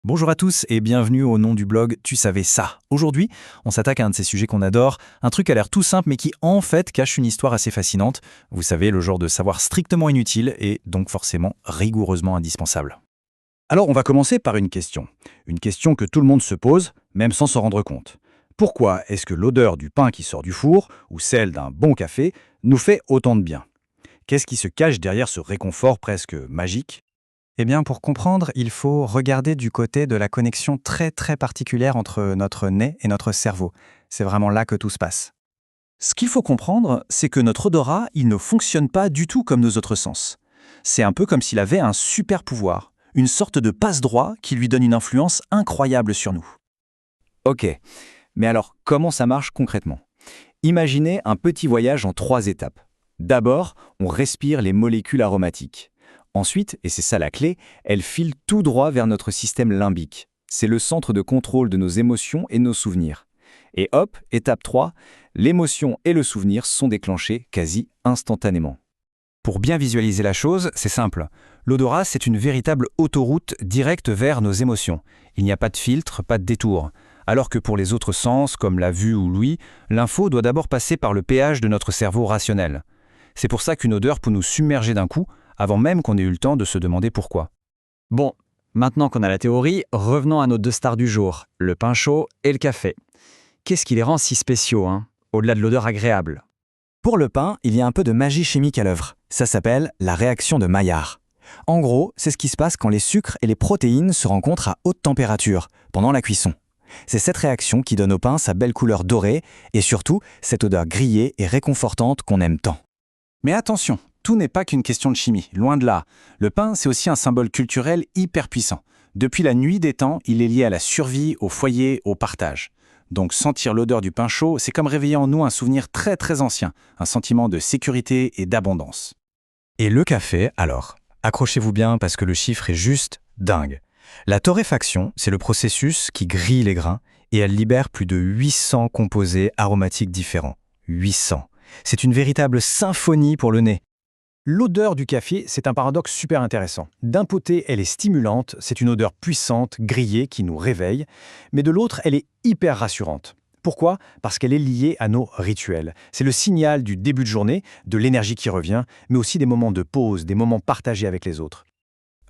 Bonjour à tous et bienvenue au nom du blog Tu savais ça. Aujourd'hui, on s'attaque à un de ces sujets qu'on adore, un truc à l'air tout simple mais qui en fait cache une histoire assez fascinante. Vous savez, le genre de savoir strictement inutile et donc forcément rigoureusement indispensable. Alors on va commencer par une question. Une question que tout le monde se pose, même sans s'en rendre compte. Pourquoi est-ce que l'odeur du pain qui sort du four ou celle d'un bon café nous fait autant de bien? Qu'est-ce qui se cache derrière ce réconfort presque magique? Eh bien, pour comprendre, il faut regarder du côté de la connexion très particulière entre notre nez et notre cerveau. C'est vraiment là que tout se passe. Ce qu'il faut comprendre, c'est que notre odorat, il ne fonctionne pas du tout comme nos autres sens. C'est un peu comme s'il avait un super pouvoir, une sorte de passe-droit qui lui donne une influence incroyable sur nous. Ok, mais alors comment ça marche concrètement? Imaginez un petit voyage en 3 étapes. D'abord, on respire les molécules aromatiques. Ensuite, et c'est ça la clé, elles filent tout droit vers notre système limbique. C'est le centre de contrôle de nos émotions et de nos souvenirs. Et hop, étape 3, l'émotion et le souvenir sont déclenchés quasi instantanément. Pour bien visualiser la chose, c'est simple. L'odorat, c'est une véritable autoroute directe vers nos émotions. Il n'y a pas de filtre, pas de détour. Alors que pour les autres sens, comme la vue ou l'ouïe, l'info doit d'abord passer par le péage de notre cerveau rationnel. C'est pour ça qu'une odeur peut nous submerger d'un coup, avant même qu'on ait eu le temps de se demander pourquoi. Bon, maintenant qu'on a la théorie, revenons à nos 2 stars du jour, le pain chaud et le café. Qu'est-ce qui les rend si spéciaux, au-delà de l'odeur agréable? Pour le pain, il y a un peu de magie chimique à l'œuvre. Ça s'appelle la réaction de Maillard. En gros, c'est ce qui se passe quand les sucres et les protéines se rencontrent à haute température, pendant la cuisson. C'est cette réaction qui donne au pain sa belle couleur dorée et surtout cette odeur grillée et réconfortante qu'on aime tant. Mais attention, tout n'est pas qu'une question de chimie, loin de là. Le pain, c'est aussi un symbole culturel hyper puissant. Depuis la nuit des temps, il est lié à la survie, au foyer, au partage. Donc sentir l'odeur du pain chaud, c'est comme réveiller en nous un souvenir très ancien, un sentiment de sécurité et d'abondance. Et le café, alors? Accrochez-vous bien parce que le chiffre est juste dingue. La torréfaction, c'est le processus qui grille les grains et elle libère plus de 800 composés aromatiques différents. 800. C'est une véritable symphonie pour le nez. L'odeur du café, c'est un paradoxe super intéressant. D'un côté, elle est stimulante, c'est une odeur puissante, grillée, qui nous réveille, mais de l'autre, elle est hyper rassurante. Pourquoi? Parce qu'elle est liée à nos rituels. C'est le signal du début de journée, de l'énergie qui revient, mais aussi des moments de pause, des moments partagés avec les autres.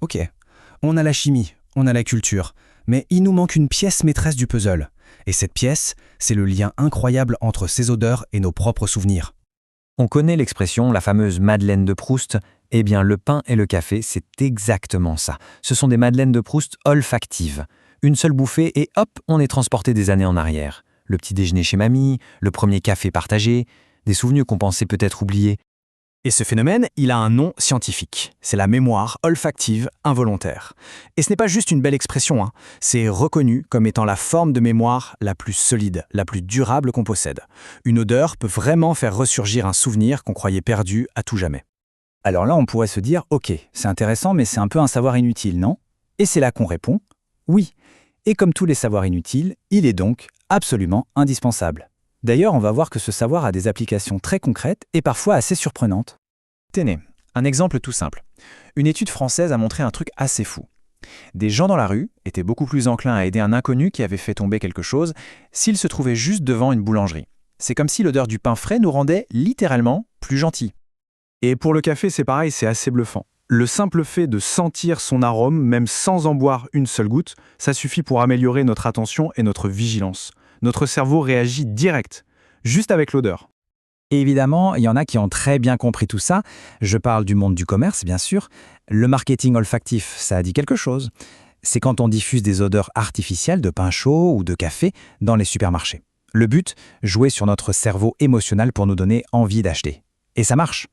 Ok, on a la chimie, on a la culture, mais il nous manque une pièce maîtresse du puzzle. Et cette pièce, c'est le lien incroyable entre ces odeurs et nos propres souvenirs. On connaît l'expression, la fameuse Madeleine de Proust. Eh bien, le pain et le café, c'est exactement ça. Ce sont des Madeleines de Proust olfactives. Une seule bouffée et hop, on est transporté des années en arrière. Le petit déjeuner chez mamie, le premier café partagé, des souvenirs qu'on pensait peut-être oubliés. Et ce phénomène, il a un nom scientifique. C'est la mémoire olfactive involontaire. Et ce n'est pas juste une belle expression, c'est reconnu comme étant la forme de mémoire la plus solide, la plus durable qu'on possède. Une odeur peut vraiment faire ressurgir un souvenir qu'on croyait perdu à tout jamais. Alors là, on pourrait se dire, ok, c'est intéressant, mais c'est un peu un savoir inutile, non? Et c'est là qu'on répond, oui. Et comme tous les savoirs inutiles, il est donc absolument indispensable. D'ailleurs, on va voir que ce savoir a des applications très concrètes et parfois assez surprenantes. Tenez, un exemple tout simple. Une étude française a montré un truc assez fou. Des gens dans la rue étaient beaucoup plus enclins à aider un inconnu qui avait fait tomber quelque chose s'il se trouvait juste devant une boulangerie. C'est comme si l'odeur du pain frais nous rendait littéralement plus gentils. Et pour le café, c'est pareil, c'est assez bluffant. Le simple fait de sentir son arôme, même sans en boire une seule goutte, ça suffit pour améliorer notre attention et notre vigilance. Notre cerveau réagit direct, juste avec l'odeur. Et évidemment, il y en a qui ont très bien compris tout ça. Je parle du monde du commerce, bien sûr. Le marketing olfactif, ça a dit quelque chose. C'est quand on diffuse des odeurs artificielles de pain chaud ou de café dans les supermarchés. Le but, jouer sur notre cerveau émotionnel pour nous donner envie d'acheter. Et ça marche.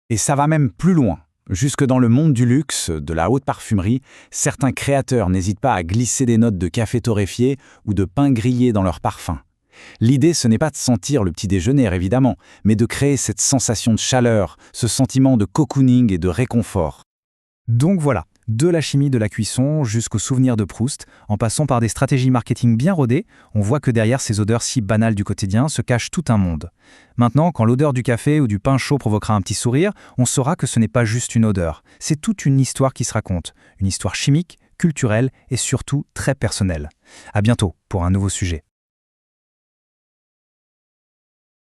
Et ça va même plus loin. Jusque dans le monde du luxe, de la haute parfumerie, certains créateurs n'hésitent pas à glisser des notes de café torréfié ou de pain grillé dans leurs parfums. L'idée, ce n'est pas de sentir le petit déjeuner, évidemment, mais de créer cette sensation de chaleur, ce sentiment de cocooning et de réconfort. Donc voilà, de la chimie de la cuisson jusqu'au souvenir de Proust, en passant par des stratégies marketing bien rodées, on voit que derrière ces odeurs si banales du quotidien se cache tout un monde. Maintenant, quand l'odeur du café ou du pain chaud provoquera un petit sourire, on saura que ce n'est pas juste une odeur, c'est toute une histoire qui se raconte, une histoire chimique, culturelle et surtout très personnelle. À bientôt pour un nouveau sujet.